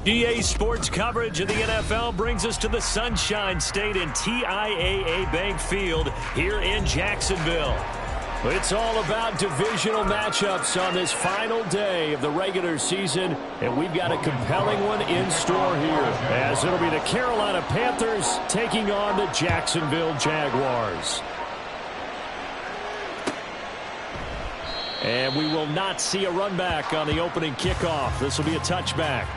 EA Sports coverage of the NFL brings us to the Sunshine State and TIAA Bank Field here in Jacksonville. It's all about divisional matchups on this final day of the regular season, and we've got a compelling one in store here, as it'll be the Carolina Panthers taking on the Jacksonville Jaguars. And we will not see a run back on the opening kickoff. This will be a touchback.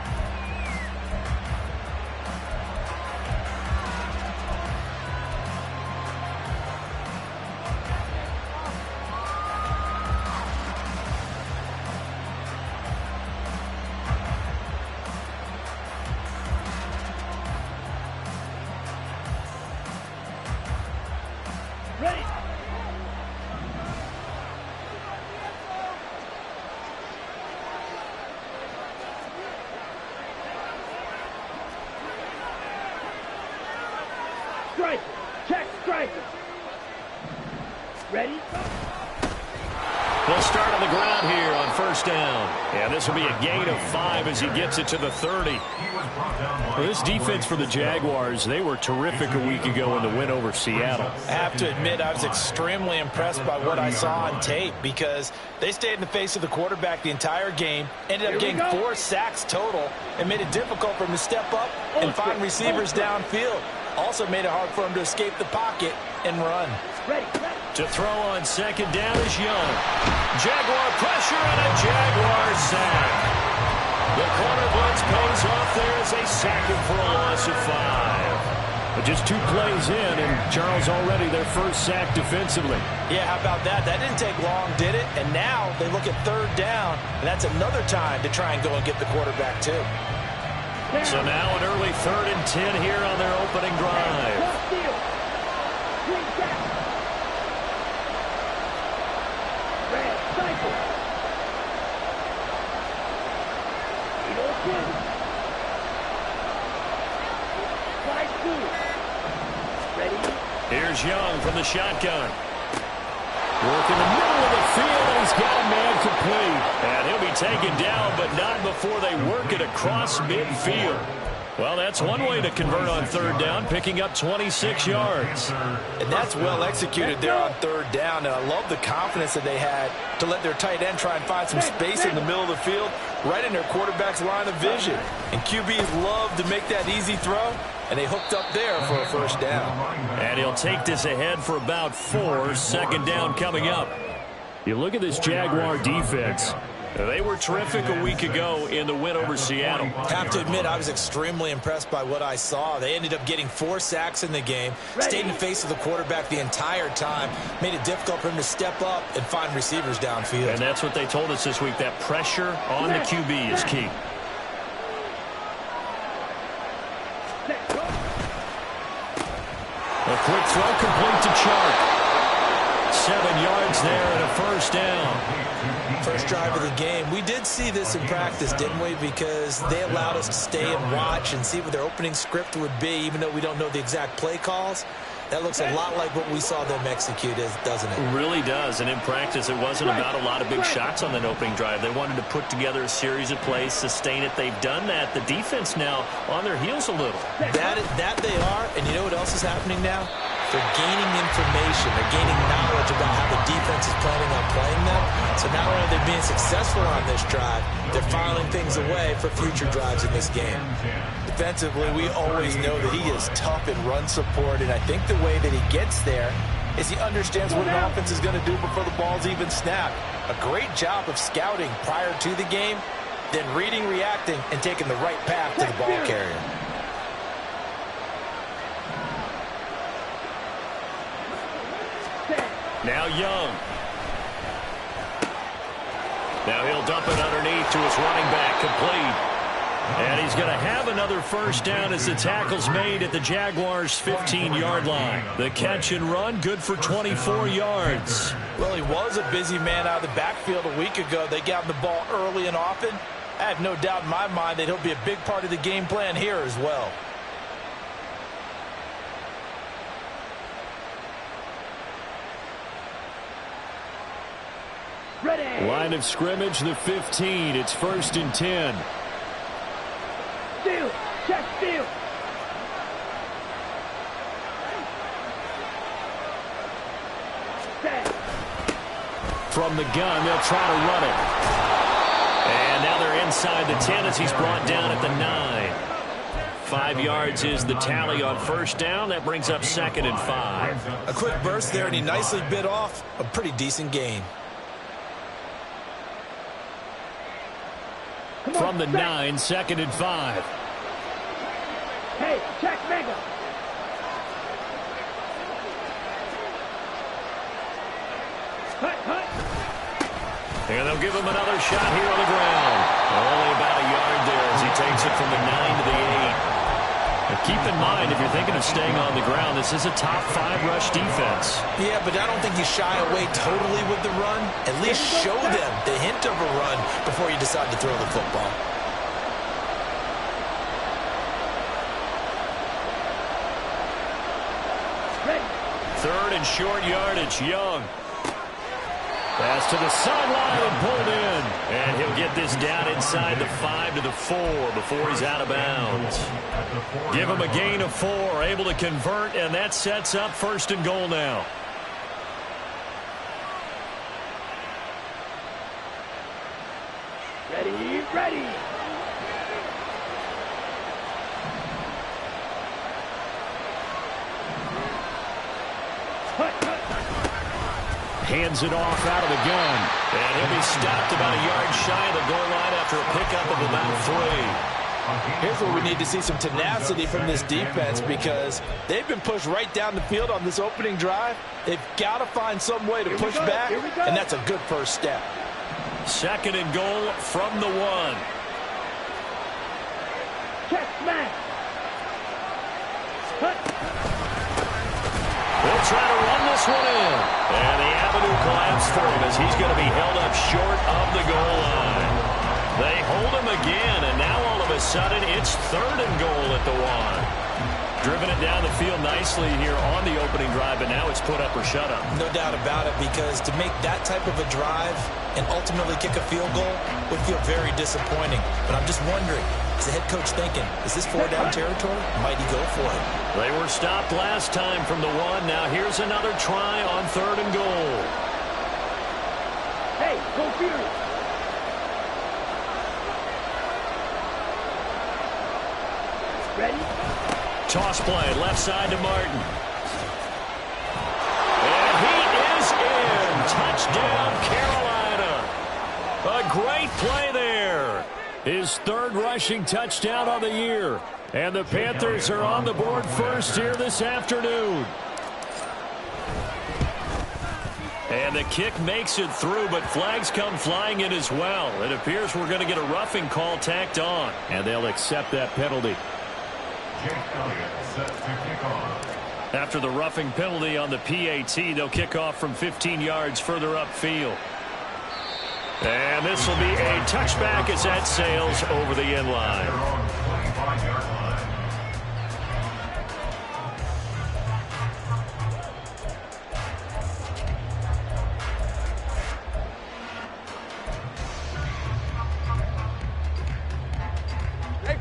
They'll start on the ground here on first down. And this will be a gain of 5 as he gets it to the 30. Well, this defense for the Jaguars, they were terrific a week ago in the win over Seattle. I have to admit, I was extremely impressed by what I saw on tape because they stayed in the face of the quarterback the entire game, ended up getting 4 sacks total, and made it difficult for him to step up and find receivers downfield. Also made it hard for him to escape the pocket and run. To throw on second down is Young. Jaguar pressure and a Jaguar sack. The corner blitz pays off there as they sack him for a loss of 5. But just 2 plays in, and Charles already their first sack defensively. Yeah, how about that? That didn't take long, did it? And now they look at third down, and that's another time to try and go and get the quarterback too. So now an early 3rd and 10 here on their opening drive. Here's Young from the shotgun. Work in the middle of the field, and he's got a man complete. And he'll be taken down, but not before they work it across midfield. Well, that's one way to convert on third down, picking up 26 yards. And that's well executed there on third down, and I love the confidence that they had to let their tight end try and find some space in the middle of the field, right in their quarterback's line of vision. And QBs love to make that easy throw, and they hooked up there for a first down. And he'll take this ahead for about 4, second down coming up. You look at this Jaguar defense. They were terrific a week ago in the win over Seattle. Have to admit, I was extremely impressed by what I saw. They ended up getting 4 sacks in the game, stayed in the face of the quarterback the entire time, made it difficult for him to step up and find receivers downfield. And that's what they told us this week, that pressure on the QB is key. A quick throw complete to Chark. 7 yards there and a first down. First drive of the game. We did see this in practice, didn't we? Because they allowed us to stay and watch and see what their opening script would be, even though we don't know the exact play calls. That looks a lot like what we saw them execute, doesn't it? It really does. And in practice, it wasn't about a lot of big shots on that opening drive. They wanted to put together a series of plays, sustain it. They've done that. The defense now on their heels a little. That they are. And you know what else is happening now? They're gaining information. They're gaining knowledge about how the defense is planning on playing them. So not only are they being successful on this drive, they're filing things away for future drives in this game. Defensively, we always know that he is tough in run support, and I think the way that he gets there is he understands what an offense is going to do before the ball's even snapped. A great job of scouting prior to the game, then reading, reacting, and taking the right path to the ball carrier. Now Young. Now he'll dump it underneath to his running back, complete. And he's going to have another first down as the tackle's made at the Jaguars' 15-yard line. The catch and run, good for 24 yards. Well, he was a busy man out of the backfield a week ago. They got him the ball early and often. I have no doubt in my mind that he'll be a big part of the game plan here as well. Line of scrimmage, the 15. It's 1st and 10. from the gun. They'll try to run it. And now they're inside the 10 as he's brought down at the 9. 5 yards is the tally on first down. That brings up 2nd and 5. A quick burst there, and he nicely bit off a pretty decent gain. From the 9, 2nd and 5. Hey, check mega. And they'll give him another shot here on the ground. Only about a yard there as he takes it from the 9 to the 8. Now keep in mind, if you're thinking of staying on the ground, this is a top 5 rush defense. Yeah, but I don't think you shy away totally with the run. At least show them the hint of a run before you decide to throw the football. Third and short yardage, Young. Pass to the sideline and pulled in. And he'll get this down inside the 5 to the 4 before he's out of bounds. Give him a gain of 4, able to convert, and that sets up 1st and goal now. Ready, ready. Hands it off out of the gun. And he'll be stopped about a yard shy of the goal line after a pickup of about 3. Here's where we need to see some tenacity from this defense because they've been pushed right down the field on this opening drive. They've got to find some way to push back, and that's a good first step. 2nd and goal from the 1. Check smash. They'll try to run this one in. And the avenue collapsed for him as he's going to be held up short of the goal line. They hold him again, and now all of a sudden it's 3rd and goal at the 1. Driven it down the field nicely here on the opening drive, but now it's put up or shut up. No doubt about it, because to make that type of a drive and ultimately kick a field goal would feel very disappointing. But I'm just wondering, is the head coach thinking, is this 4-down territory? Might he go for it? They were stopped last time from the 1. Now here's another try on 3rd and goal. Hey, go Fury. Ready? Toss play, left side to Martin. And he is in. Touchdown, Carolina. A great play there. His 3rd rushing touchdown of the year. And the Panthers are on the board first here this afternoon. And the kick makes it through, but flags come flying in as well. It appears we're going to get a roughing call tacked on. And they'll accept that penalty. After the roughing penalty on the PAT, they'll kick off from 15 yards further upfield. And this will be a touchback as that sails over the end line.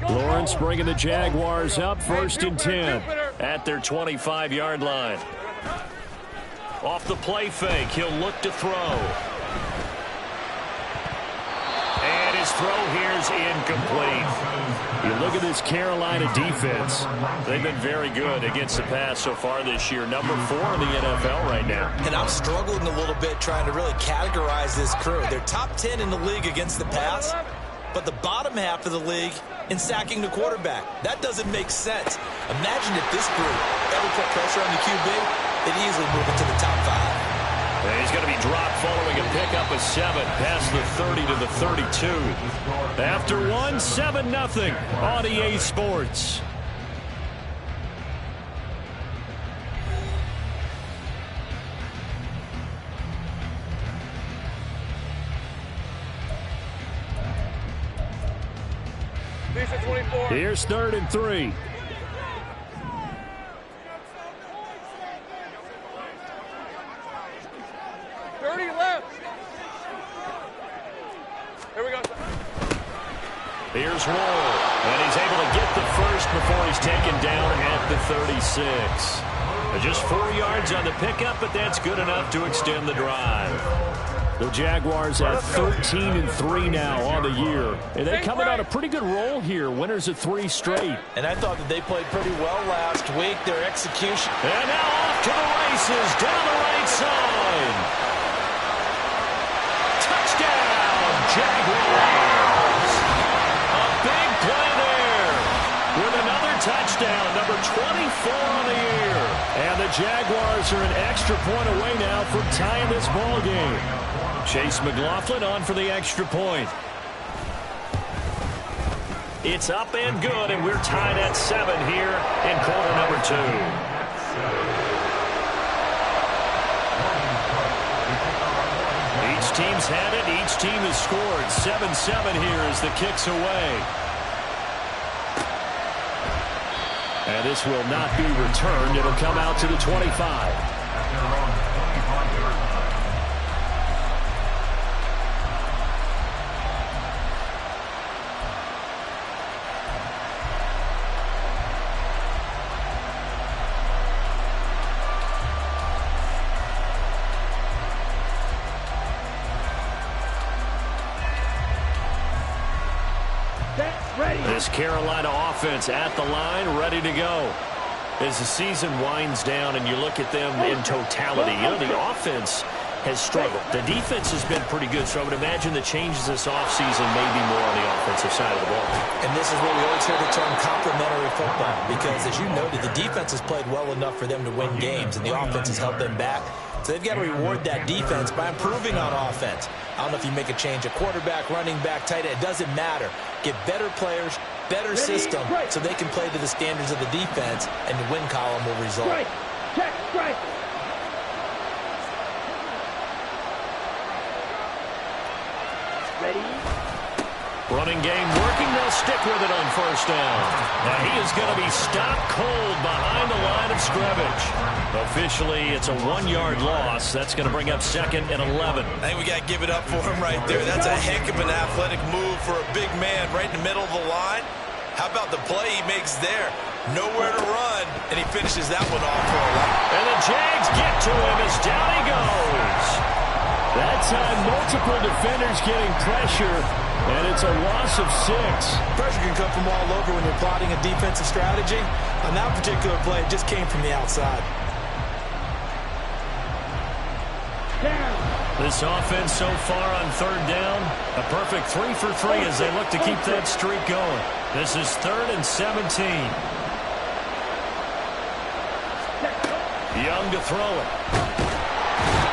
Lawrence bringing the Jaguars up 1st and 10 at their 25-yard line. Off the play fake, he'll look to throw. And his throw here's incomplete. You look at this Carolina defense. They've been very good against the pass so far this year. Number 4 in the NFL right now. And I'm struggling a little bit trying to really categorize this crew. They're top 10 in the league against the pass, but the bottom half of the league in sacking the quarterback. That doesn't make sense. Imagine if this group ever put pressure on the QB, they'd easily move into the top 5. And he's going to be dropped following a pickup of 7 past the 30 to the 32. After 1, 7-0 on EA Sports. Here's 3rd and 3. Here's Wall, and he's able to get the first before he's taken down at the 36. Just 4 yards on the pickup, but that's good enough to extend the drive. The Jaguars at 13-3 now on the year. And they coming on a pretty good roll here. Winners of 3 straight. And I thought that they played pretty well last week. Their execution. And now off to the races down the right side. Touchdown, Jaguars. A big play there with another touchdown, number 24 on the year. And the Jaguars are an extra point away now from tying this ball game. Chase McLaughlin on for the extra point. It's up and good, and we're tied at 7 here in quarter number 2. Each team's had it. Each team has scored. 7-7 here as the kick's away. And this will not be returned. It'll come out to the 25. This Carolina offense at the line, ready to go. As the season winds down and you look at them in totality, you know, the offense has struggled. The defense has been pretty good, so I would imagine the changes this offseason may be more on the offensive side of the ball. And this is where we always hear the term complementary football, because as you noted, the defense has played well enough for them to win games, and the offense has held them back. So they've got to reward that defense by improving on offense. I don't know if you make a change, a quarterback, running back, tight end, it doesn't matter. Get better players, better system, so they can play to the standards of the defense, and the win column will result. Strike. Check, strike. Ready? Running game working. They'll stick with it on first down. Now he is going to be stopped cold behind the line of scrimmage. Officially, it's a 1-yard loss. That's going to bring up 2nd and 11. I think we got to give it up for him right there. That's a heck of an athletic move for a big man right in the middle of the line. How about the play he makes there? Nowhere to run, and he finishes that one off for a lot. And the Jags get to him as down he goes. That time, multiple defenders getting pressure, and it's a loss of 6. Pressure can come from all over when you're plotting a defensive strategy. On that particular play, it just came from the outside. This offense so far on 3rd down, a perfect 3 for 3 as they look to keep that streak going. This is 3rd and 17. Young to throw it.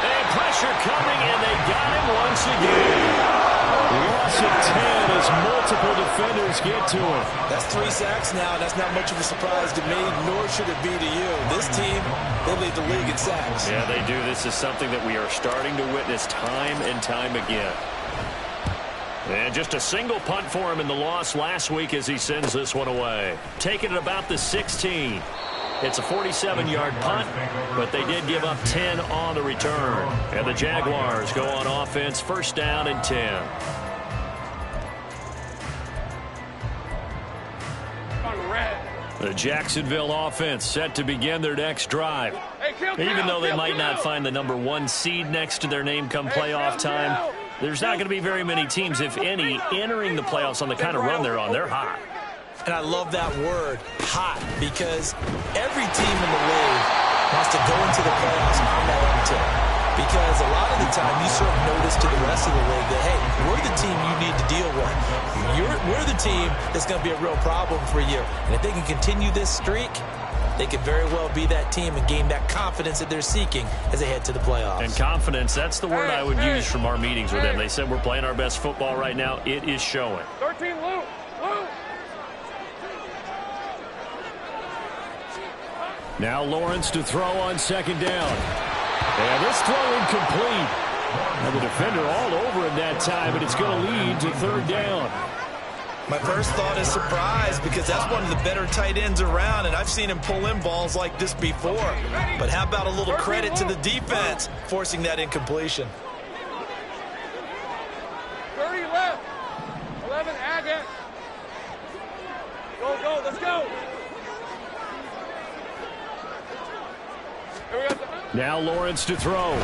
And pressure coming, and they got him once again. Loss of 10 as multiple defenders get to him. That's 3 sacks now. That's not much of a surprise to me, nor should it be to you. This team, they lead the league in sacks. Yeah, they do. This is something that we are starting to witness time and time again. And just a single punt for him in the loss last week as he sends this one away. Taking it about the 16. It's a 47-yard punt, but they did give up 10 on the return. And the Jaguars go on offense, 1st down and 10. The Jacksonville offense set to begin their next drive. Even though they might not find the number 1 seed next to their name come playoff time, there's not going to be very many teams, if any, entering the playoffs on the kind of run they're on. They're hot. And I love that word, hot, because every team in the league wants to go into the playoffs on that uptick. Because a lot of the time you serve notice to the rest of the league that, hey, we're the team you need to deal with. We're the team that's going to be a real problem for you. And if they can continue this streak, they could very well be that team and gain that confidence that they're seeking as they head to the playoffs. And confidence, that's the word I would use from our meetings with them. They said we're playing our best football right now. It is showing. 13, Lou. Now Lawrence to throw on 2nd down. And this throw incomplete. And the defender all over him that time, and it's going to lead to 3rd down. My first thought is surprise, because that's one of the better tight ends around, and I've seen him pull in balls like this before. But how about a little credit to the defense forcing that incompletion? 30 left. 11, Agate. Go, let's go. Now Lawrence to throw.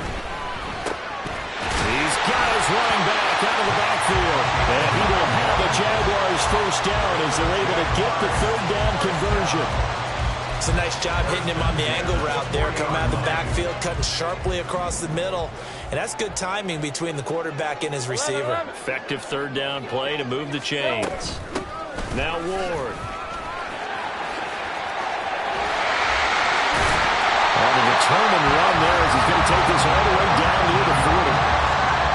He's got his running back out of the backfield. And he will have a Jaguars first down as they're able to get the third down conversion. It's a nice job hitting him on the angle route there, coming out of the backfield, cutting sharply across the middle. And that's good timing between the quarterback and his receiver. Effective third down play to move the chains. Now Ward. On a determined run there as he's going to take this all the way down near the 40.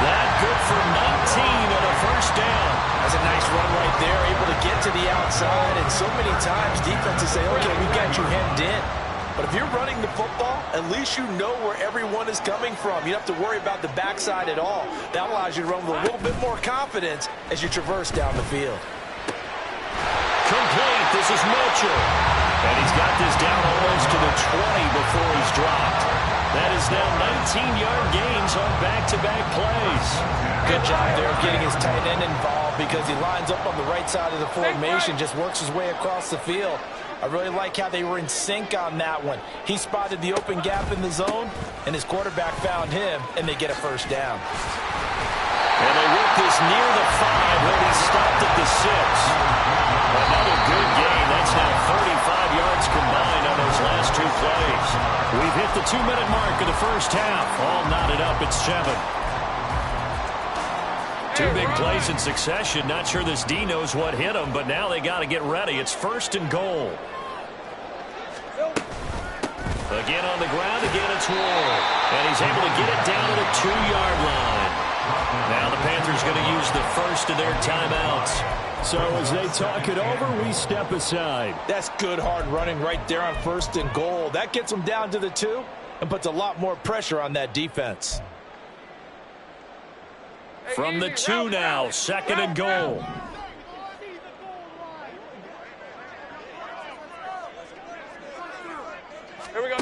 That good for 19 and a first down. That's a nice run right there, able to get to the outside. And so many times defenses say, okay, we got you hemmed in. But if you're running the football, at least you know where everyone is coming from. You don't have to worry about the backside at all. That allows you to run with a little bit more confidence as you traverse down the field. Complete. This is Mitchell. And he's got this down almost to the 20 before he's dropped. That is now 19-yard gains on back-to-back plays. Good job there of getting his tight end involved because he lines up on the right side of the formation, just works his way across the field. I really like how they were in sync on that one. He spotted the open gap in the zone, and his quarterback found him, and they get a first down. And they work this near the 5 when he stopped at the 6. Another good gain. That's now 35 yards combined on those last two plays. We've hit the 2-minute mark of the first half. All knotted up at 7. Two big plays in succession. Not sure this D knows what hit him, but now they got to get ready. It's first and goal. Again on the ground. Again it's Ward. And he's able to get it down to the 2-yard line. Now the Panthers going to use the first of their timeouts. So as they talk it over, we step aside. That's good hard running right there on first and goal. That gets them down to the 2 and puts a lot more pressure on that defense. From the 2 now, second and goal. Here we go.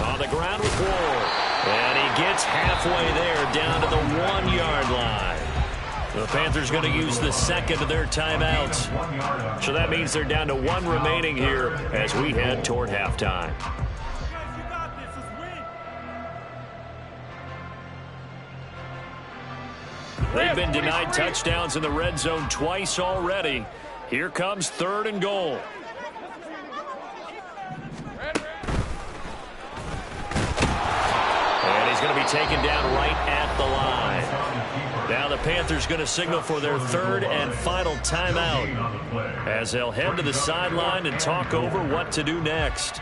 On the ground with Ward. And he gets halfway there down to the 1-yard line. The Panthers going to use the second of their timeouts. So that means they're down to 1 remaining here as we head toward halftime. They've been denied touchdowns in the red zone twice already. Here comes third and goal. And he's going to be taken down right at the line. Now the Panthers going to signal for their third and final timeout as they'll head to the sideline and talk over what to do next.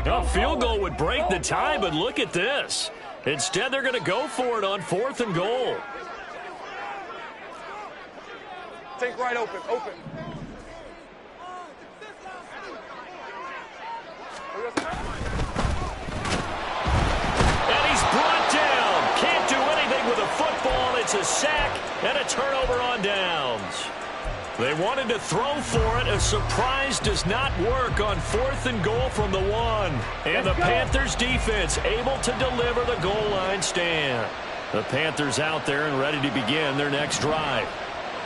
A field goal would break the tie, but look at this. Instead, they're going to go for it on 4th and goal. Take right open. And he's brought down. Can't do anything with a football. It's a sack and a turnover on downs. They wanted to throw for it. A surprise does not work on 4th and goal from the 1. And the Panthers defense able to deliver the goal line stand. The Panthers out there and ready to begin their next drive.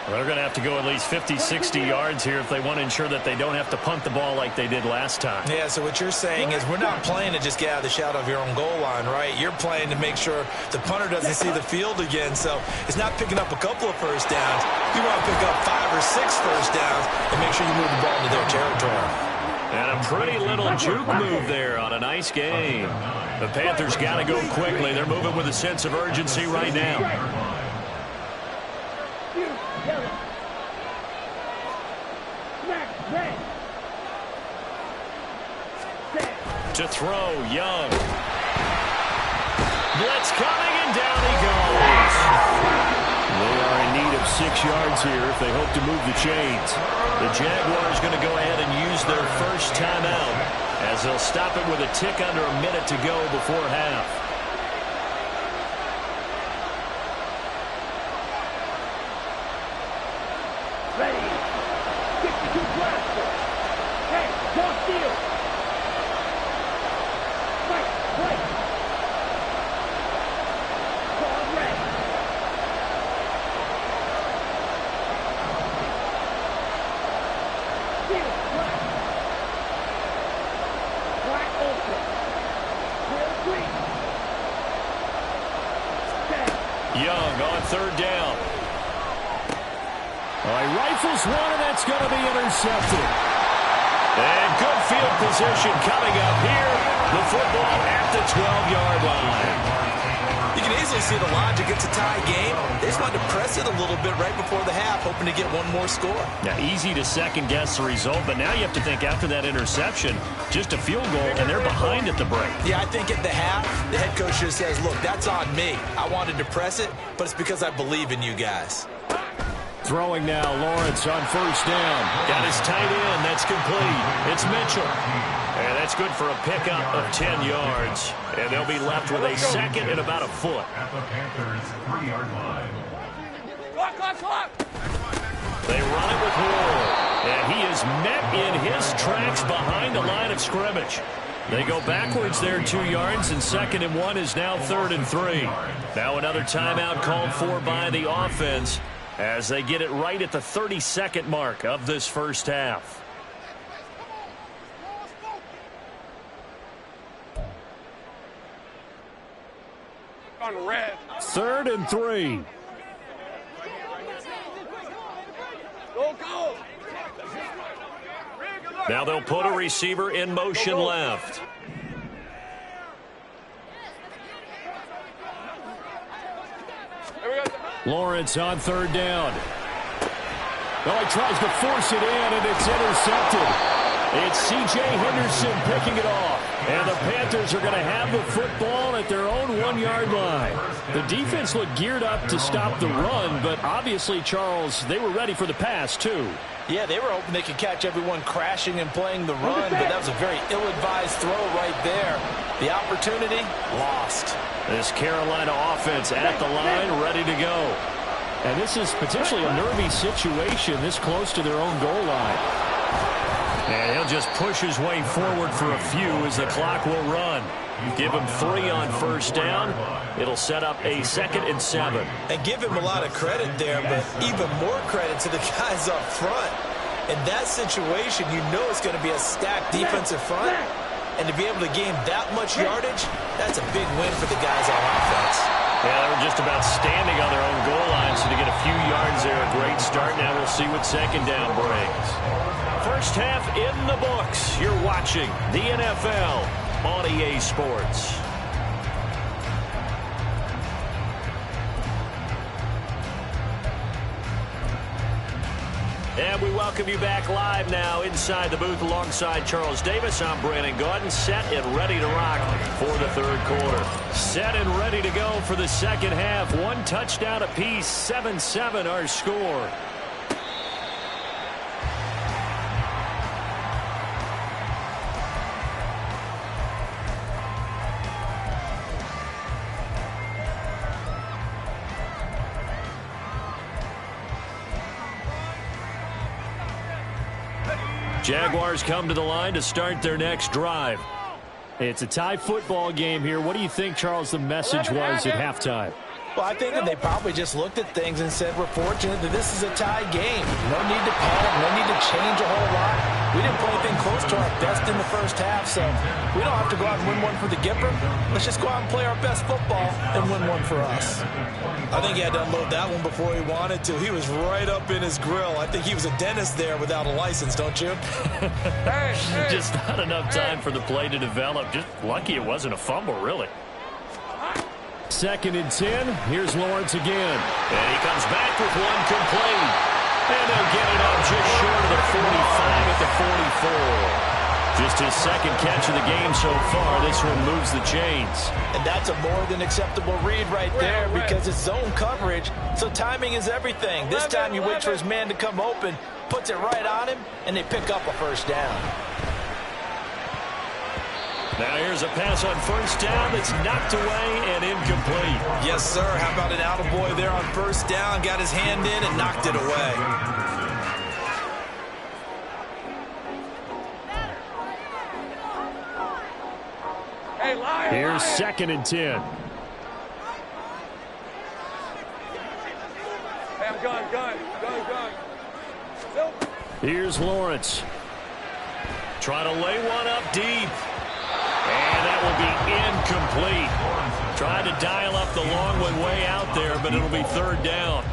Well, they're going to have to go at least 50, 60 yards here if they want to ensure that they don't have to punt the ball like they did last time. Yeah, so what you're saying is we're not playing to just get out of the shadow of your own goal line, right? You're playing to make sure the punter doesn't see the field again. So it's not picking up a couple of first downs. You want to pick up 5 or 6 first downs and make sure you move the ball into their territory. And a pretty little juke move there on a nice game. The Panthers got to go quickly. They're moving with a sense of urgency right now. To throw, Young. Blitz coming, and down he goes. They are in need of 6 yards here if they hope to move the chains. The Jaguars going to go ahead and use their first timeout as they'll stop it with a tick under a minute to go before half. Young on third down. He rifles one, and that's going to be intercepted. And good field position coming up here. The football at the 12-yard line. You can easily see the logic. It's a tie game. They just wanted to press it a little bit right before the half, hoping to get one more score. Now, easy to second-guess the result, but now you have to think after that interception, just a field goal, and they're behind at the break. Yeah, I think at the half, the head coach just says, look, that's on me. I wanted to press it, but it's because I believe in you guys. Throwing now, Lawrence on first down. Got his tight end. That's complete. It's Mitchell. And that's good for a pickup of 10 yards. And they'll be left with a second and about a foot. At the Panthers' 3-yard line. Clock. They run it with Ward. And he is met in his tracks behind the line of scrimmage. They go backwards there 2 yards, and 2nd and 1 is now 3rd and 3. Now another timeout called for by the offense, as they get it right at the 32nd mark of this first half. On red. 3rd and 3. Go. Now they'll put a receiver in motion left. Lawrence on third down. Well, he tries to force it in, and it's intercepted. It's C.J. Henderson picking it off. And the Panthers are going to have the football at their own 1-yard line. The defense looked geared up to stop the run, but obviously, Charles, they were ready for the pass, too. Yeah, they were hoping they could catch everyone crashing and playing the run, but that was a very ill-advised throw right there. The opportunity, lost. This Carolina offense at the line, ready to go. And this is potentially a nervy situation this close to their own goal line. And he'll just push his way forward for a few as the clock will run. Give him 3 on first down. It'll set up a 2nd and 7. And give him a lot of credit there, but even more credit to the guys up front. In that situation, you know it's going to be a stacked defensive front. And to be able to gain that much yardage, that's a big win for the guys on offense. Yeah, they were just about standing on their own goal line, so to get a few yards there, a great start. Now we'll see what 2nd down brings. First half in the books. You're watching the NFL on EA Sports. And we welcome you back live now inside the booth alongside Charles Davis. I'm Brandon Gaudin, set and ready to rock for the 3rd quarter. Set and ready to go for the 2nd half. 1 touchdown apiece, 7-7 our score. Jaguars come to the line to start their next drive. It's a tie football game here. What do you think, Charles, the message was at halftime? Well, I think that they probably just looked at things and said, we're fortunate that this is a tie game. No need to panic, no need to change a whole lot. We didn't play anything close to our best in the first half, so we don't have to go out and win one for the Gipper. Let's just go out and play our best football and win one for us. I think he had to unload that one before he wanted to. He was right up in his grill. I think he was a dentist there without a license, don't you? Just not enough time for the play to develop. Just lucky it wasn't a fumble, really. 2nd and 10. Here's Lawrence again. And he comes back with one complete. And they'll get it up just short of the 45 at the 44. Just his 2nd catch of the game so far. This one moves the chains. And that's a more than acceptable read right there because it's zone coverage. So timing is everything. This time you wait for his man to come open, puts it right on him, and they pick up a first down. Now here's a pass on first down that's knocked away and incomplete. Yes, sir. How about an attaboy there on first down? Got his hand in and knocked it away. Here's 2nd and 10. Hey, I'm gun. Here's Lawrence. Trying to lay one up deep. And that will be incomplete. Tried to dial up the long way out there, but it'll be third down.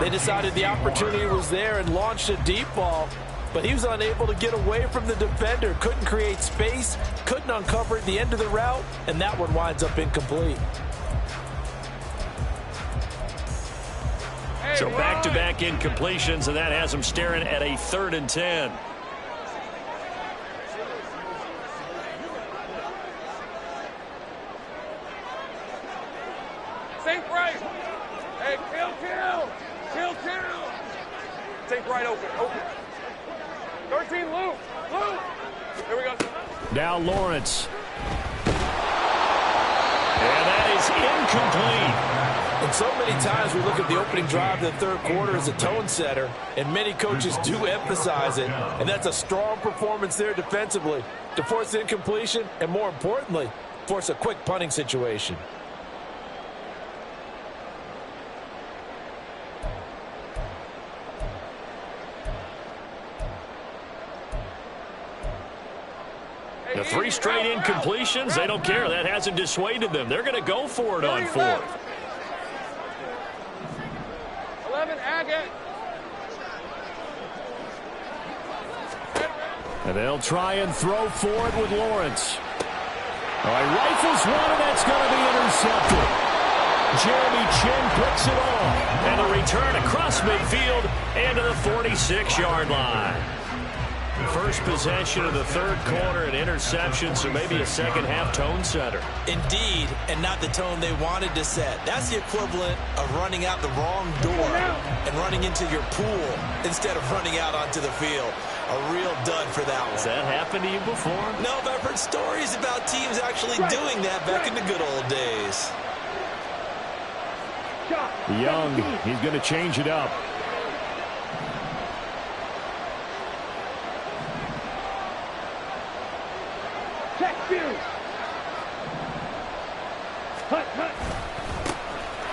They decided the opportunity was there and launched a deep ball, but he was unable to get away from the defender. Couldn't create space, couldn't uncover at the end of the route, and that one winds up incomplete. So back-to-back incompletions, and that has them staring at a 3rd and 10. Think right. Hey, kill. Think right, open. 13, loop. Here we go. Now Lawrence. And that is incomplete. And so many times we look at the opening drive of the third quarter as a tone setter, and many coaches do emphasize it. And that's a strong performance there defensively to force the incompletion and, more importantly, force a quick punting situation. The 3 straight incompletions, they don't care. That hasn't dissuaded them. They're going to go for it on 4th. 11, Agate. And they'll try and throw for it with Lawrence. All right, rifles one, and that's going to be intercepted. Jeremy Chin picks it off. And a return across midfield and to the 46-yard line. First possession of the third quarter, an interception, so maybe a second-half tone setter. Indeed, and not the tone they wanted to set. That's the equivalent of running out the wrong door and running into your pool instead of running out onto the field. A real dud for that one. Has that happened to you before? No, but I've heard stories about teams actually doing that back in the good old days. Young, he's going to change it up.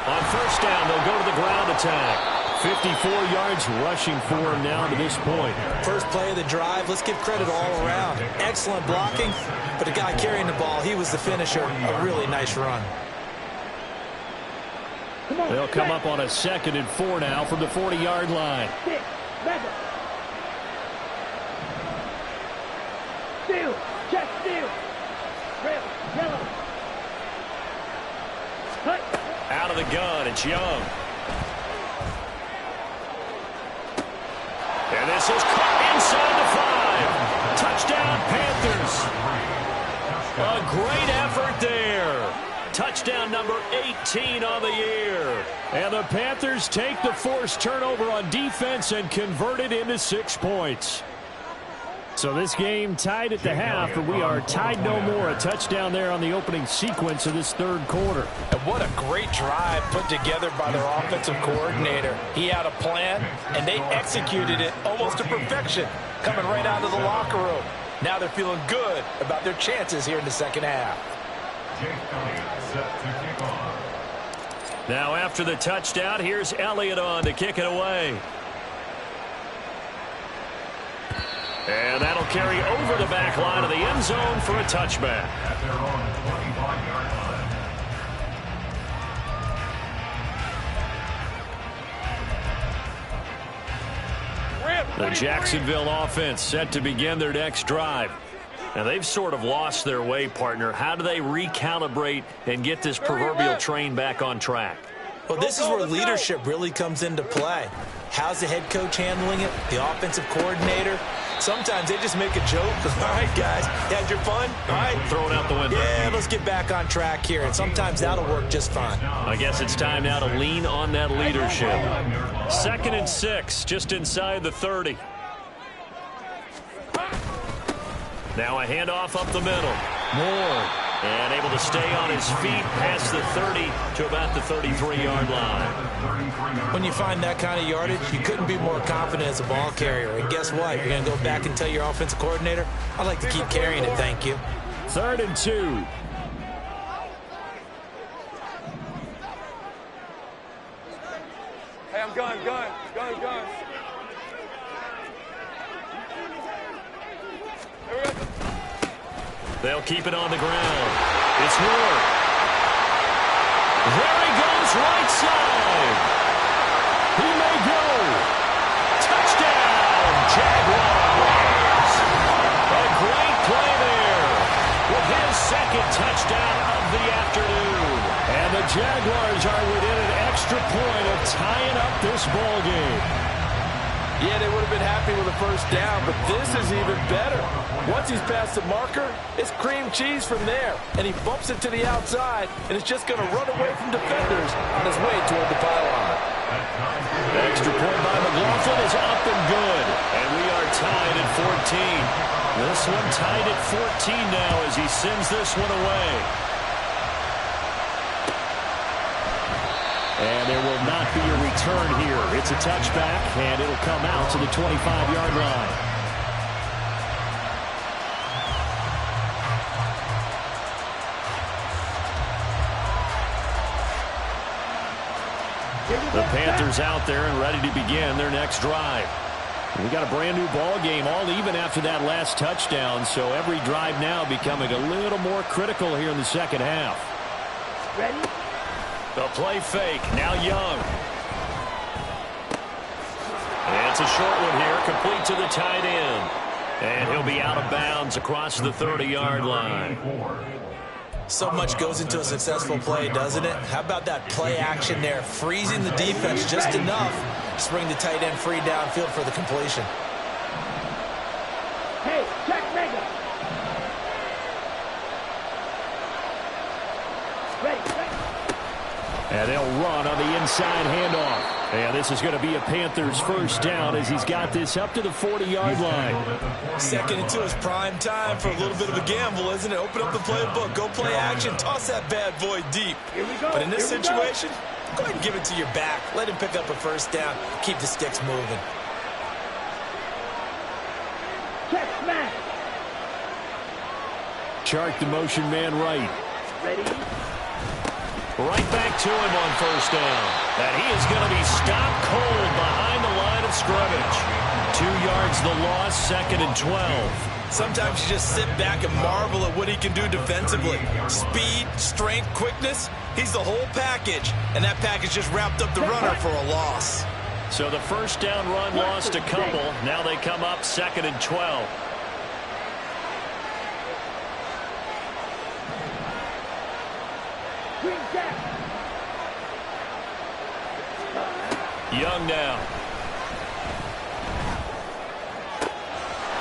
On first down, they'll go to the ground attack. 54 yards rushing for him now to this point. First play of the drive, let's give credit all around. Excellent blocking, but the guy carrying the ball, he was the finisher. A really nice run. They'll come up on a 2nd and 4 now from the 40-yard line. Steal, check, steal. Red, yellow. Out of the gun, it's Young. And this is caught inside the 5. Touchdown, Panthers. A great effort there. Touchdown number 18 on the year. And the Panthers take the forced turnover on defense and convert it into 6 points. So this game tied at the half, but we are tied no more. A touchdown there on the opening sequence of this third quarter. And what a great drive put together by their offensive coordinator. He had a plan, and they executed it almost to perfection, coming right out of the locker room. Now they're feeling good about their chances here in the second half. Now after the touchdown, here's Elliott on to kick it away. And that'll carry over the back line of the end zone for a touchback. The Jacksonville offense set to begin their next drive. Now, they've sort of lost their way, partner. How do they recalibrate and get this proverbial train back on track? Well, this is where leadership really comes into play. How's the head coach handling it? The offensive coordinator? Sometimes they just make a joke. All right, guys, you had your fun? All right. Throw it out the window. Yeah, let's get back on track here. And sometimes that'll work just fine. I guess it's time now to lean on that leadership. 2nd and 6, just inside the 30. Now a handoff up the middle. Moore. And able to stay on his feet past the 30 to about the 33-yard line. When you find that kind of yardage, you couldn't be more confident as a ball carrier. And guess what? You're going to go back and tell your offensive coordinator, I'd like to keep carrying it, thank you. 3rd and 2. Hey, I'm gun. Here we go. They'll keep it on the ground. It's Moore. There he goes, right side. He may go. Touchdown, Jaguars. A great play there with his second touchdown of the afternoon. And the Jaguars are within an extra point of tying up this ball game. Yeah, they would have been happy with a first down, but this is even better. Once he's past the marker, it's cream cheese from there. And he bumps it to the outside, and it's just going to run away from defenders on his way toward the pylon. Extra point by McLaughlin is up and good. And we are tied at 14. This one tied at 14 now as he sends this one away. And there will not be a return here. It's a touchback, and it'll come out to the 25-yard line. The Panthers out there and ready to begin their next drive. We got a brand new ball game, all even after that last touchdown, so every drive now becoming a little more critical here in the second half. Ready? The play fake, now Young. And it's a short one here, complete to the tight end. And he'll be out of bounds across the 30-yard line. So much goes into a successful play, doesn't it? How about that play action there, freezing the defense just enough to bring the tight end free downfield for the completion. Hey, check mega. Ready, ready. And they'll run on the inside handoff. And this is going to be a Panthers first down as he's got this up to the 40-yard line. Second and 2 is prime time for a little bit of a gamble, isn't it? Open up the playbook, go play action, toss that bad boy deep. Here we go. But in this situation, go ahead and give it to your back. Let him pick up a first down. Keep the sticks moving. Check smash. Chark the motion man right. Ready? Right back to him on first down. And he is going to be stopped cold behind the line of scrimmage. 2 yards the loss, second and 12. Sometimes you just sit back and marvel at what he can do defensively. Speed, strength, quickness. He's the whole package. And that package just wrapped up the runner for a loss. So the first down run lost a couple. Now they come up second and 12. Young now.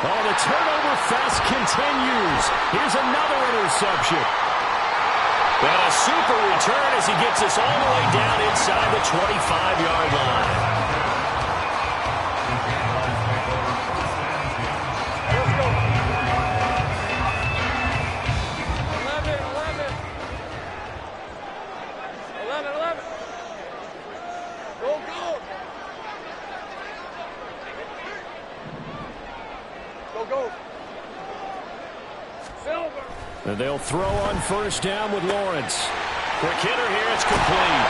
Oh, the turnover fest continues. Here's another interception. And a super return as he gets us all the way down inside the 25-yard line. And they'll throw on first down with Lawrence. Quick hitter here, it's complete.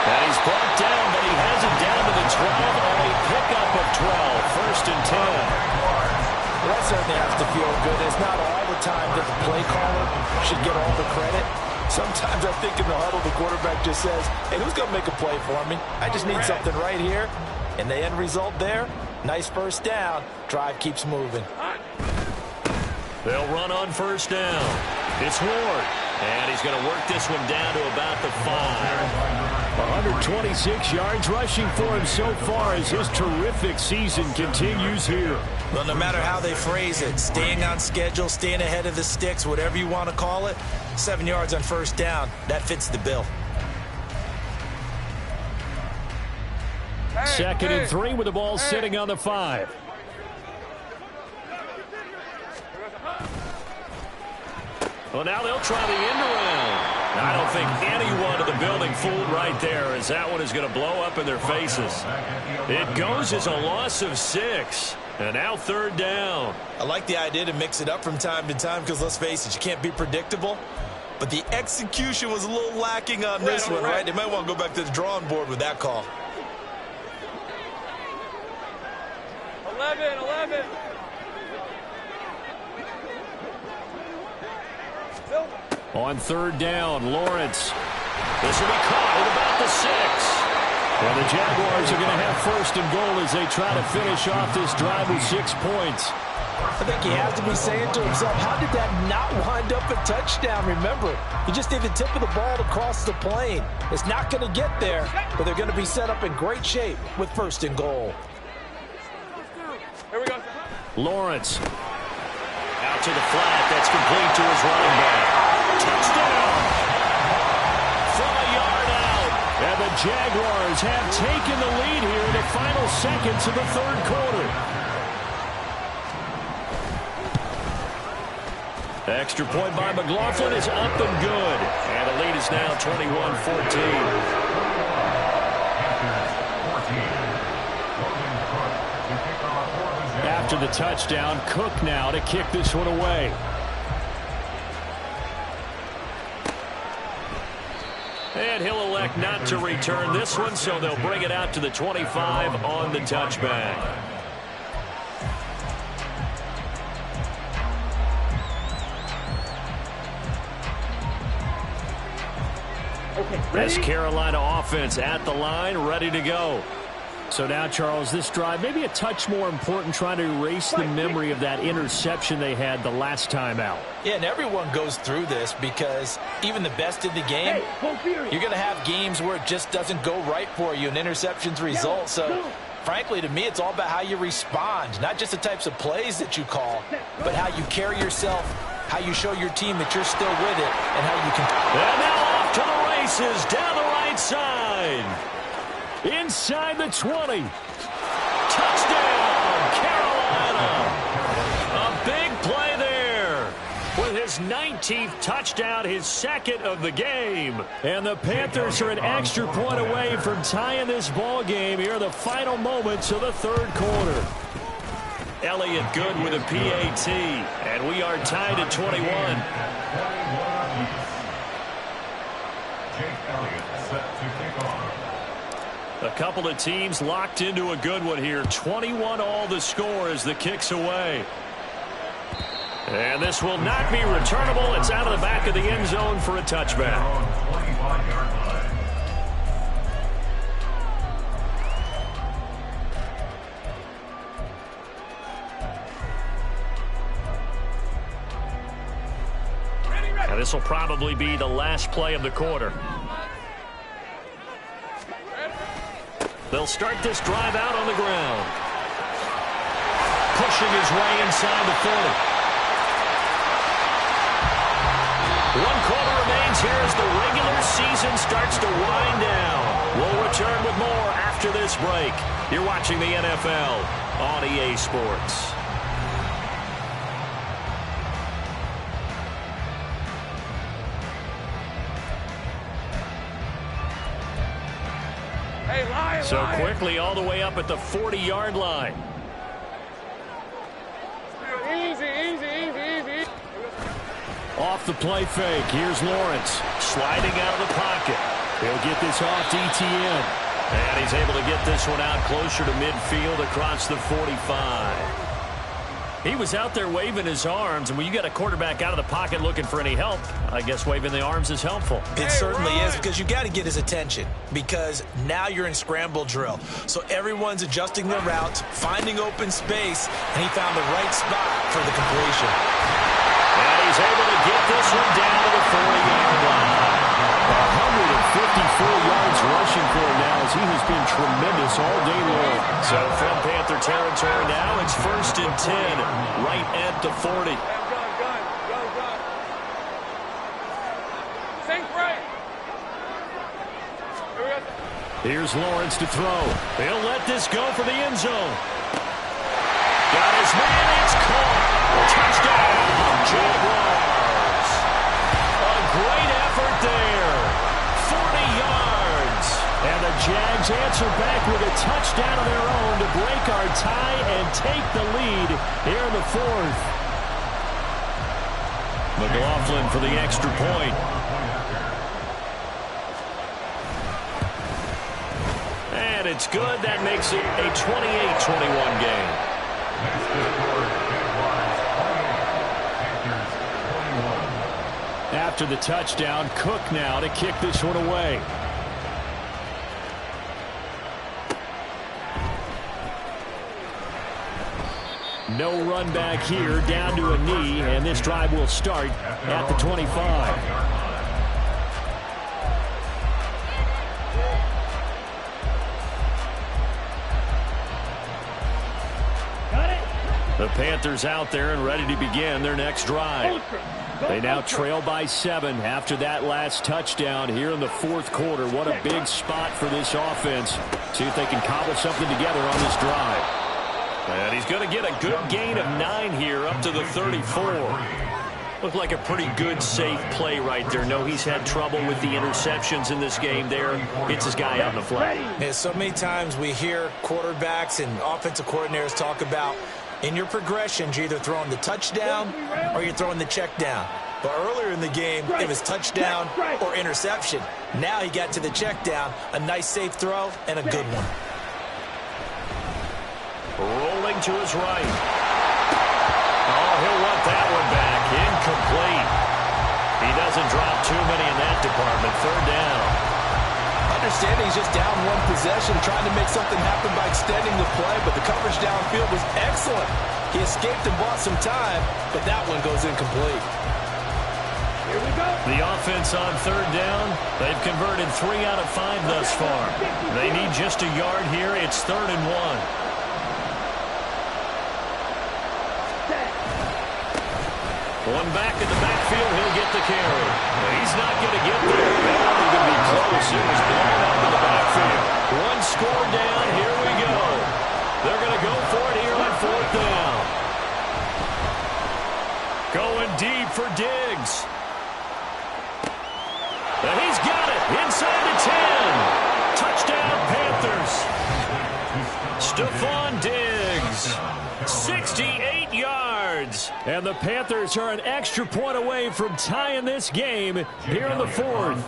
And he's brought down, but he has it down to the 12 on a pickup of 12. First and 10. Well, that certainly has to feel good. It's not all the time that the play caller should get all the credit. Sometimes I think in the huddle, the quarterback just says, hey, who's going to make a play for me? I just need something right here. And the end result there, nice first down. Drive keeps moving. They'll run on first down. It's Ward. And he's going to work this one down to about the 5. 126 yards rushing for him so far as his terrific season continues here. Well, no matter how they phrase it, staying on schedule, staying ahead of the sticks, whatever you want to call it, 7 yards on first down, that fits the bill. Second and 3 with the ball sitting on the 5. Well, now they'll try the end around. I don't think anyone in the building fooled right there, as that one is going to blow up in their faces. It goes as a loss of 6. And now third down. I like the idea to mix it up from time to time because, let's face it, you can't be predictable. But the execution was a little lacking on this one, right? They might want to go back to the drawing board with that call. 11. On third down, Lawrence. This will be caught at about the 6. And the Jaguars are going to have first and goal as they try to finish off this drive with 6 points. I think he has to be saying to himself, how did that not wind up a touchdown? Remember, he just need the tip of the ball to cross the plane. It's not going to get there, but they're going to be set up in great shape with first and goal. Here we go. Lawrence. Out to the flat. That's complete to his running back. Touchdown! From a yard out. And the Jaguars have taken the lead here in the final seconds of the third quarter. Extra point by McLaughlin is up and good. And the lead is now 21-14. After the touchdown, Cook now to kick this one away. And he'll elect not to return this one, so they'll bring it out to the 25 on the touchback. This Carolina offense at the line, ready to go. So now, Charles, this drive maybe a touch more important, trying to erase the memory of that interception they had the last time out. Yeah, and everyone goes through this because even the best in the game, you're going to have games where it just doesn't go right for you and interceptions result. So, frankly, to me, it's all about how you respond, not just the types of plays that you call, but how you carry yourself, how you show your team that you're still with it, and how you can. And now off to the races down the right side. Inside the 20. Touchdown, Carolina. A big play there with his 19th touchdown, his second of the game. And the Panthers are an extra point away from tying this ball game here in the final moments of the third quarter. Elliott good with a PAT, and we are tied at 21. Jake Elliott set to kick off. A couple of teams locked into a good one here. 21 all the score as the kick's away. And this will not be returnable. It's out of the back of the end zone for a touchback. And this will probably be the last play of the quarter. They'll start this drive out on the ground. Pushing his way inside the 40. 1 quarter remains here as the regular season starts to wind down. We'll return with more after this break. You're watching the NFL on EA Sports. So quickly all the way up at the 40-yard line. Easy, easy, easy, easy. Off the play fake. Here's Lawrence sliding out of the pocket. He'll get this off to ETN. And he's able to get this one out closer to midfield across the 45. He was out there waving his arms, and when you got a quarterback out of the pocket looking for any help, I guess waving the arms is helpful. It certainly is, because you got to get his attention, because now you're in scramble drill. So everyone's adjusting their routes, finding open space, and he found the right spot for the completion. And he's able to get this one down to the 40-yard line. 154 yards rushing for him now as he has been tremendous all day long. So from Panther territory now, it's 1st and 10 right at the 40. Gun. Sink right. Here we go. Here's Lawrence to throw. He'll let this go for the end zone. Got his man. It's caught. Touchdown, Jaguars. A great effort there. 40 yards. And the Jags answer back with a touchdown of their own to break our tie and take the lead here in the 4th. McLaughlin for the extra point. And it's good. That makes it a 28-21 game. after the touchdown. Cook now to kick this one away. No run back here, down to a knee, and this drive will start at the 25. The Panthers out there and ready to begin their next drive. They now trail by 7 after that last touchdown here in the fourth quarter. What a big spot for this offense. See if they can cobble something together on this drive. And he's going to get a good gain of 9 here up to the 34. Looked like a pretty good, safe play right there. No, he's had trouble with the interceptions in this game there. Hits his guy out in the flat. And so many times we hear quarterbacks and offensive coordinators talk about in your progressions, you're either throwing the touchdown or you're throwing the check down. But earlier in the game, it was touchdown or interception. Now he got to the check down, a nice safe throw, and a good one. Rolling to his right. Oh, he'll want that one back. Incomplete. He doesn't drop too many in that department. Third down. Understanding he's just down one possession, trying to make something happen by extending the play, but the coverage downfield was excellent. He escaped and bought some time, but that one goes incomplete. Here we go. The offense on third down, they've converted 3 out of 5 thus far. They need just a yard here. It's 3rd and 1. One back in the backfield, he'll get the carry. He's not going to get there. That won't even be close. It was blown up in the backfield. One score down. Here we go. They're going to go for it here on 4th down. Going deep for Diggs. And he's got it. Inside the 10. Touchdown, Panthers. Stephon Diggs. 68 yards. And the Panthers are an extra point away from tying this game here in the 4th.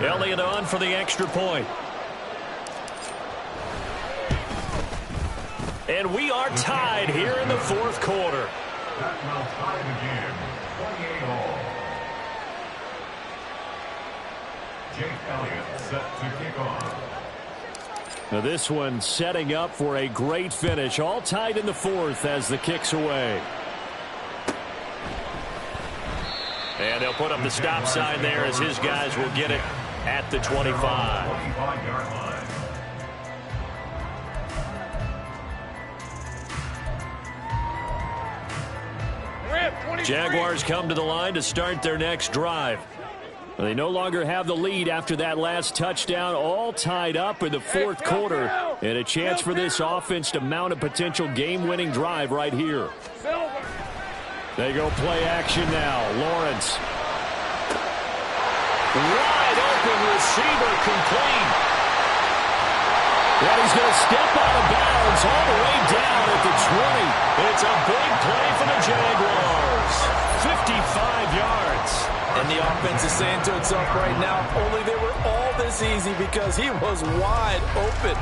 Elliott on for the extra point. And we are tied here in the 4th quarter. That will tie the game, 28 all. Jake Elliott set to kick off. Now this one setting up for a great finish. All tied in the 4th as the kick's away. And they'll put up the stop sign there as his guys will get it at the 25. 25-yard line. Jaguars come to the line to start their next drive. They no longer have the lead after that last touchdown, all tied up in the 4th quarter, and a chance for this offense to mount a potential game-winning drive right here. They go play action now. Lawrence. Wide open receiver, complete. And he's going to step out of bounds all the way down at the 20. It's a big play for the Jaguars. 55 yards. And the offense is saying to itself right now, only they were all this easy because he was wide open.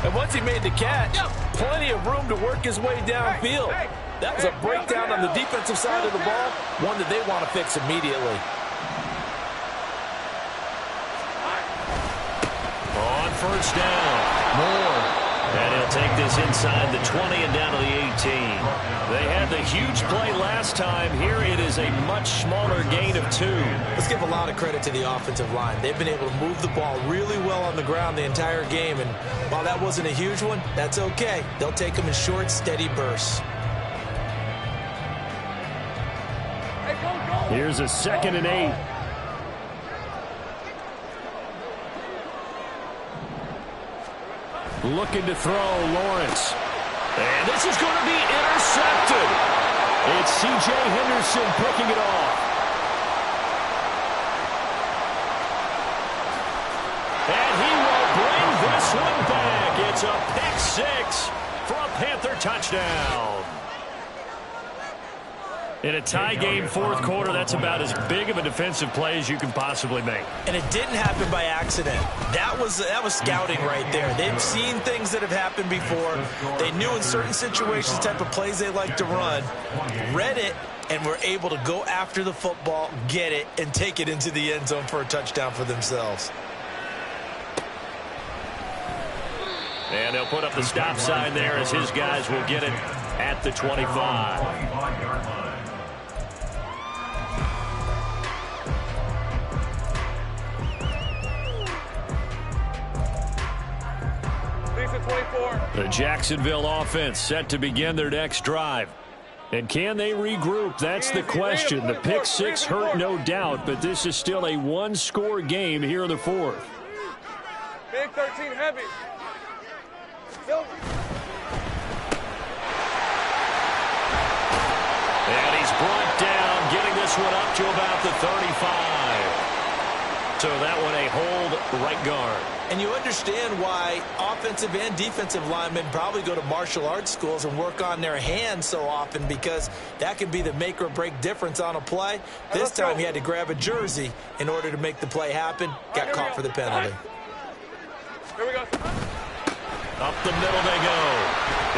And once he made the catch, plenty of room to work his way downfield. That was a breakdown on the defensive side of the ball, one that they want to fix immediately. On first down, Moore. And he'll take this inside the 20 and down to the 18. They had the huge play last time. Here it is a much smaller gain of 2. Let's give a lot of credit to the offensive line. They've been able to move the ball really well on the ground the entire game. And while that wasn't a huge one, that's okay. They'll take them in short, steady bursts. Here's a 2nd and 8. Looking to throw, Lawrence. And this is going to be intercepted. It's C.J. Henderson picking it off. And he will bring this one back. It's a pick 6 for a Panther touchdown. In a tie game fourth quarter, that's about as big of a defensive play as you can possibly make. And it didn't happen by accident. That was scouting right there. They've seen things that have happened before. They knew in certain situations the type of plays they like to run, read it, and were able to go after the football, get it, and take it into the end zone for a touchdown for themselves. And they'll put up the stop sign there as his guys will get it at the 25. The Jacksonville offense set to begin their next drive. And can they regroup? That's the question. The pick six hurt, no doubt, but this is still a one-score game here in the fourth. Big 13 heavy. And he's brought down, getting this one up to about the 35. So that one a hold right guard. And you understand why offensive and defensive linemen probably go to martial arts schools and work on their hands so often, because that can be the make or break difference on a play. This time he had to grab a jersey in order to make the play happen. Got caught for the penalty. Here we go. Up the middle they go.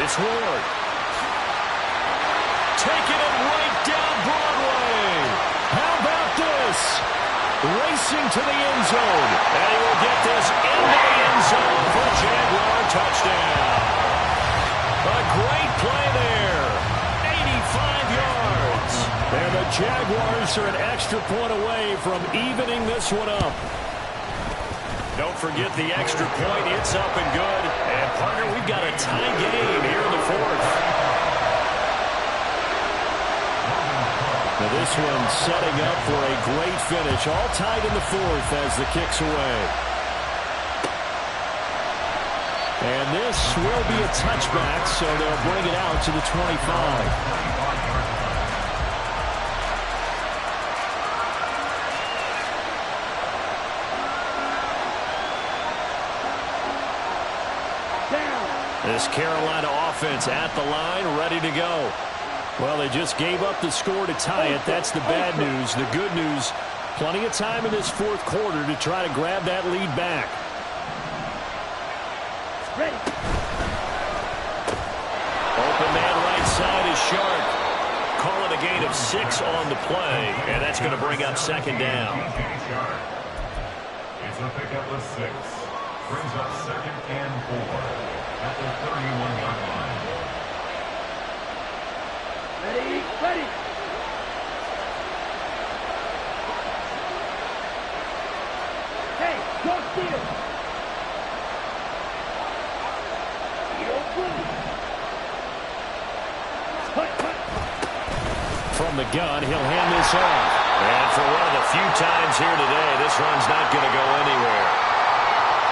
It's Ward. Taking it right down Broadway. How about this? Racing to the end zone. And he will get this into the end zone for a Jaguar touchdown. A great play there. 85 yards. And the Jaguars are an extra point away from evening this one up. Don't forget the extra point. It's up and good. And, partner, we've got a tie game here in the fourth. Now this one setting up for a great finish. All tied in the fourth as the kick's away. And this will be a touchback, so they'll bring it out to the 25. This Carolina offense at the line, ready to go. Well, they just gave up the score to tie it. That's the bad news. The good news, plenty of time in this fourth quarter to try to grab that lead back. Ready. Open man right side is Sharp. Call it a gain of 6 on the play, and that's going to bring up second down. It's a pickup of 6. Brings up 2nd and 4 at the 31-yard line. Ready, ready. Hey, don't steal. From the gun, he'll hand this off. And for one of the few times here today, this run's not going to go anywhere.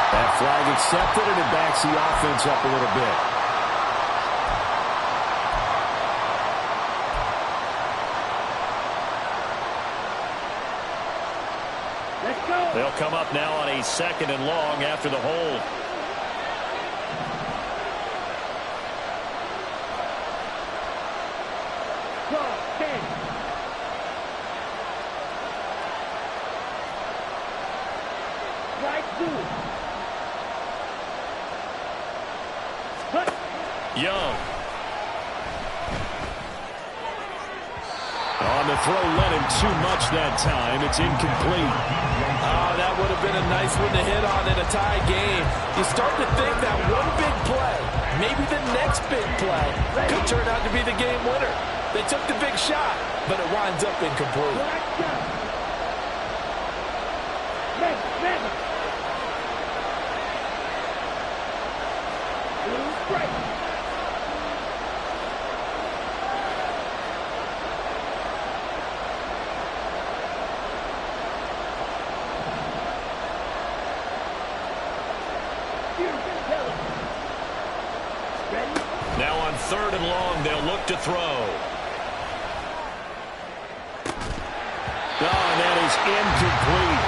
That flag accepted, and it backs the offense up a little bit. Let's go. They'll come up now on a 2nd and long after the hold. Young. On the throw, led him too much that time. It's incomplete. Oh, that would have been a nice one to hit on in a tie game. You start to think that one big play, maybe the next big play, could turn out to be the game winner. They took the big shot, but it winds up incomplete. Now on 3rd and long, they'll look to throw. Oh, and that is incomplete.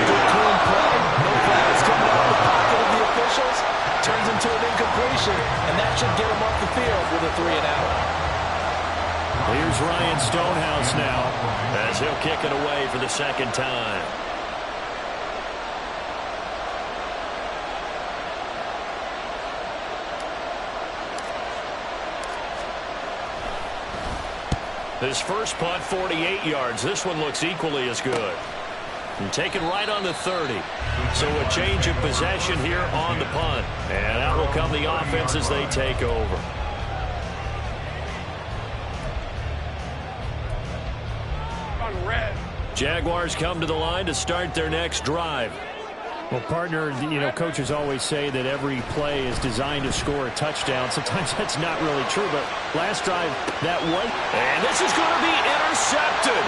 Good clean play. No flags coming out of the pocket of the officials. Turns into an incompletion, and that should get him off the field with a 3 and out. Here's Ryan Stonehouse now as he'll kick it away for the second time. His first punt, 48 yards. This one looks equally as good. And taken right on the 30. So a change of possession here on the punt. And out will come the offense as they take over. On red. Jaguars come to the line to start their next drive. Well, partner, coaches always say that every play is designed to score a touchdown. Sometimes that's not really true, but last drive, that was. And this is going to be intercepted.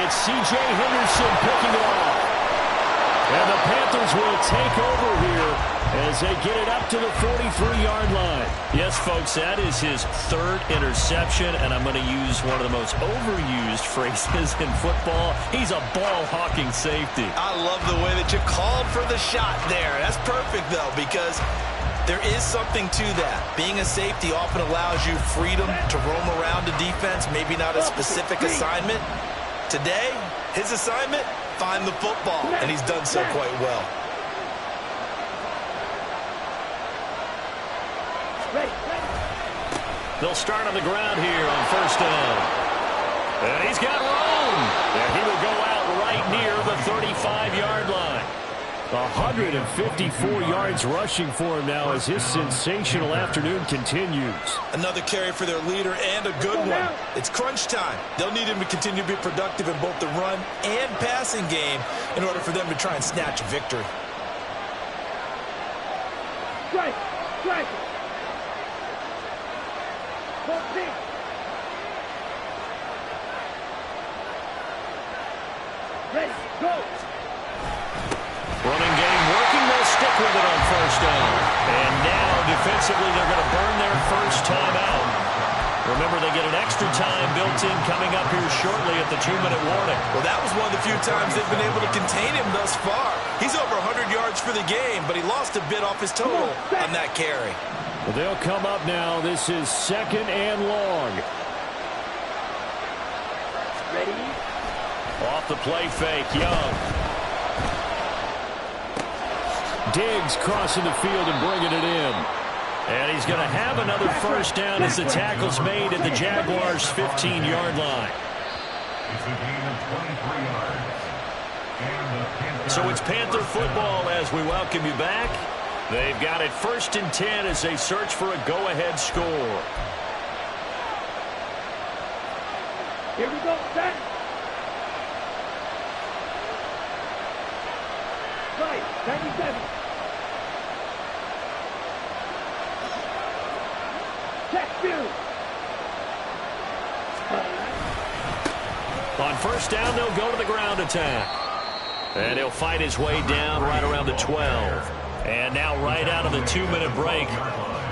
It's C.J. Henderson picking it off. And the Panthers will take over here as they get it up to the 43-yard line. Yes, folks, that is his third interception, and I'm going to use one of the most overused phrases in football. He's a ball-hawking safety. I love the way that you called for the shot there. That's perfect, though, because there is something to that. Being a safety often allows you freedom to roam around the defense, maybe not a specific assignment. Today, his assignment, find the football, and he's done so quite well. They'll start on the ground here on first down. And he's got room. And he will go out right near the 35-yard line. 154 yards rushing for him now as his sensational afternoon continues. Another carry for their leader and a good one. It's crunch time. They'll need him to continue to be productive in both the run and passing game in order for them to try and snatch a victory. Strike! Strike! Ready, go! Running game working. They'll stick with it on first down. And now defensively they're going to burn their first time out. Remember, they get an extra time built in coming up here shortly at the 2-minute warning. Well, that was one of the few times they've been able to contain him thus far. He's over 100 yards for the game, but he lost a bit off his total on that carry. Well, they'll come up now. This is second and long. Ready? Off the play fake, Young. Diggs crossing the field and bringing it in. And he's going to have another first down as the tackle's made at the Jaguars' 15-yard line. It's a gain of 23 yards. And So it's Panther football as we welcome you back. They've got it first and 10 as they search for a go-ahead score. Here we go, set! Right, 97. Check two. On first down, they'll go to the ground attack. And he'll fight his way down right around the 12. And now right out of the 2-minute break,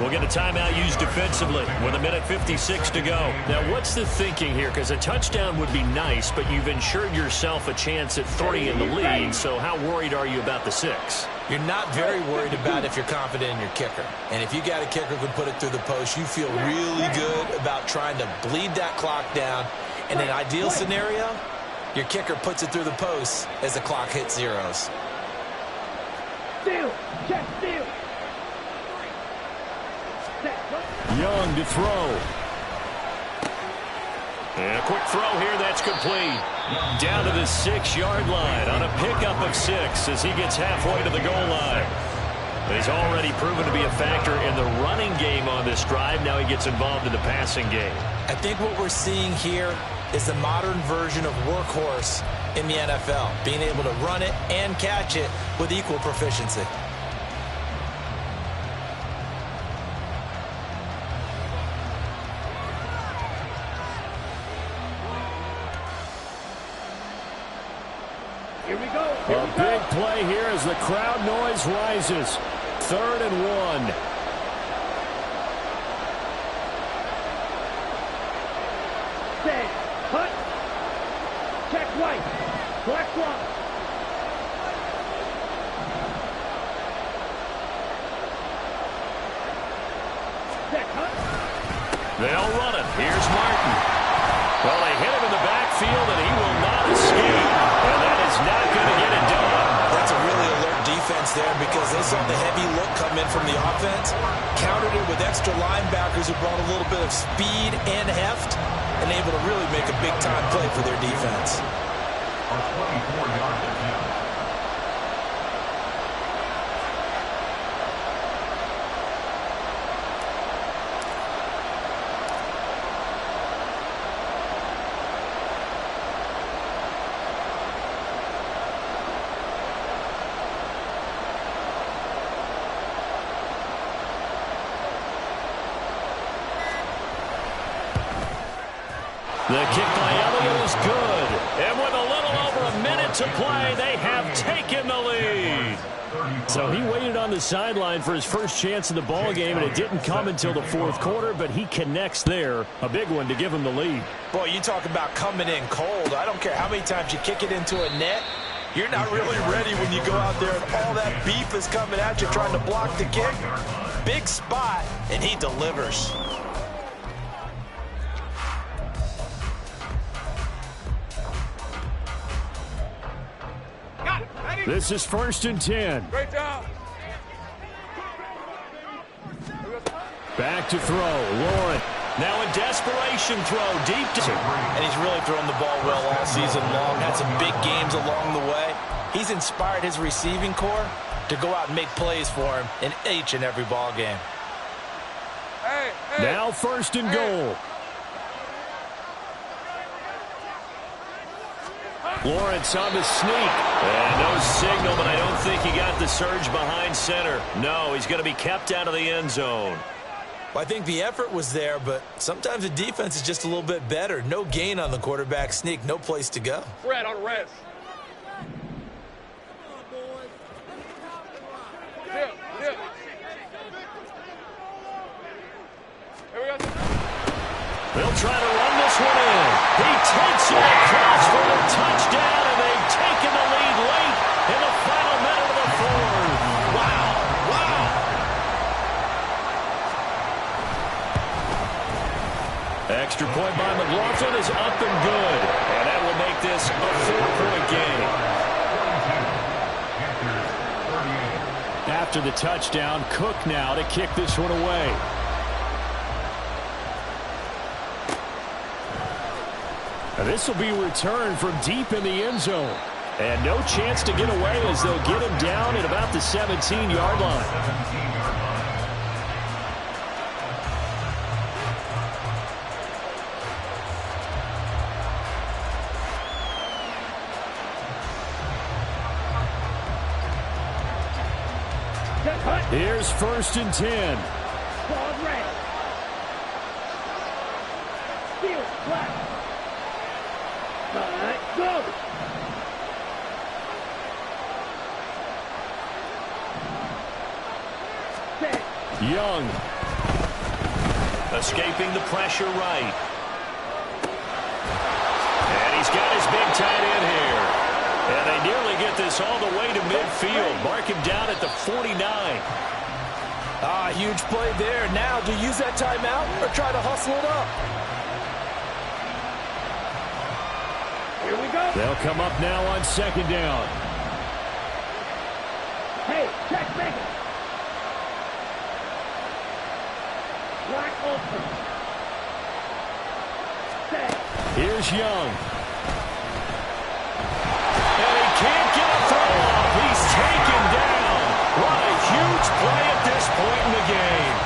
we'll get a timeout used defensively with 1:56 to go. Now, what's the thinking here? Because a touchdown would be nice, but you've ensured yourself a chance at 3 in the lead, so how worried are you about the 6? You're not very worried about if you're confident in your kicker. And if you got a kicker who can put it through the post, you feel really good about trying to bleed that clock down. In an ideal scenario, your kicker puts it through the post as the clock hits zeros. Steal! Check steal! Young to throw. And a quick throw here, that's complete. Down to the 6-yard line on a pickup of 6 as he gets halfway to the goal line. He's already proven to be a factor in the running game on this drive. Now he gets involved in the passing game. I think what we're seeing here is the modern version of workhorse in the NFL, being able to run it and catch it with equal proficiency. Here we go. A big play here as the crowd noise rises. 3rd and 1. Set. Cut. Check right. Black one. Set. Cut. They'll run it. Here's Martin. midfield, and he will not escape. And that is not going to get it done. That's a really alert defense there because they saw the heavy look come in from the offense, countered it with extra linebackers who brought a little bit of speed and heft, and able to really make a big-time play for their defense. A 24-yard attempt. The kick by Elliott is good. And with a little over a minute to play, they have taken the lead. So he waited on the sideline for his first chance in the ball game, and it didn't come until the fourth quarter, but he connects there. A big one to give him the lead. Boy, you talk about coming in cold. I don't care how many times you kick it into a net. You're not really ready when you go out there and all that beef is coming at you trying to block the kick. Big spot, and he delivers. This is 1st and 10. Great job. Back to throw. Lauren. Now a desperation throw deep. And he's really thrown the ball well all season long. Had some big games along the way. He's inspired his receiving corps to go out and make plays for him in each and every ball game. Hey. Now 1st and goal. Lawrence on the sneak. And no signal, but I don't think he got the surge behind center. No, he's going to be kept out of the end zone. Well, I think the effort was there, but sometimes the defense is just a little bit better. No gain on the quarterback sneak, no place to go. Fred on rest. Dip. Here we go. They'll try to run this one in. He takes it across for a touchdown, and they've taken the lead late in the final minute of the fourth. Wow. Extra point by McLaughlin is up and good, and that will make this a 4-point game. After the touchdown, Cook now to kick this one away. This will be returned from deep in the end zone. And no chance to get away as they'll get him down at about the 17-yard line. Here's 1st and 10. Ball red. Steal, black. All right, go. Set. Young. Escaping the pressure right. And he's got his big tight end here. And they nearly get this all the way to midfield. Mark him down at the 49. Huge play there. Now, do you use that timeout or try to hustle it up? Here we go. They'll come up now on 2nd down. Hey, check Megan. Black open. Set. Here's Young. And he can't get a throw off. He's taken down. What a huge play at this point in the game.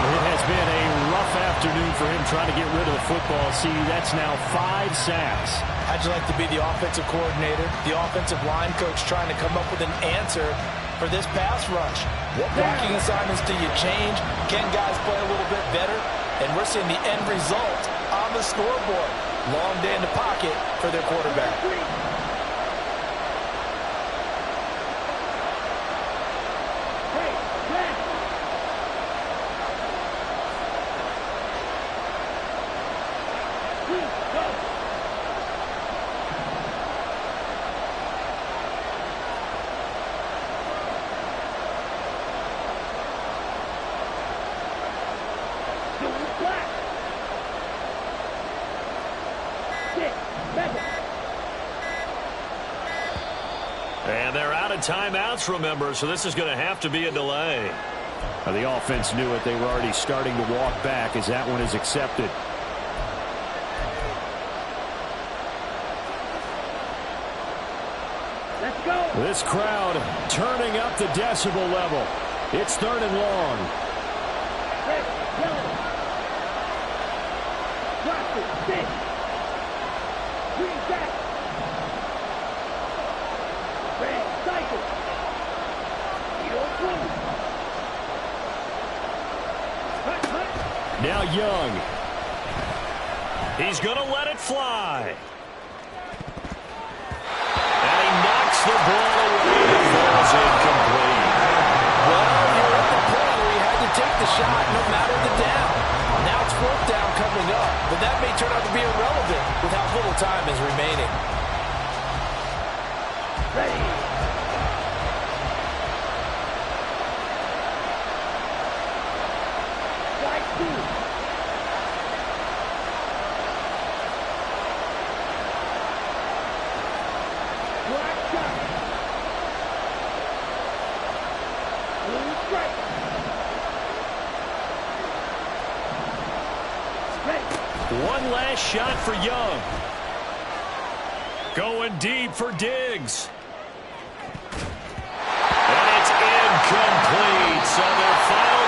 It has been a rough afternoon for him trying to get rid of the football. See, that's now 5 sacks. How'd you like to be the offensive coordinator, the offensive line coach trying to come up with an answer for this pass rush? What blocking assignments do you change? Can guys play a little bit better? And we're seeing the end result on the scoreboard. Long day in the pocket for their quarterback. Hey, red. Please, go. Black. 6 seconds. And they're out of timeouts, remember, so this is going to have to be a delay. The offense knew it. They were already starting to walk back as that one is accepted. Let's go. This crowd turning up the decibel level. It's 3rd and long. Red, yellow. Drop it, 6. Green back. Red, cycle. Yellow, blue. Hut, hut. Now Young. He's going to let it fly. And he knocks the ball away. It falls incomplete. Well, you're at the point where you had to take the shot no matter the down. Now it's 4th down coming up, but that may turn out to be irrelevant with how little time is remaining. Ready. Strike 2. Black shot. Blue strike. Ready. One last shot for Young. Going deep for Diggs. And it's incomplete. So their final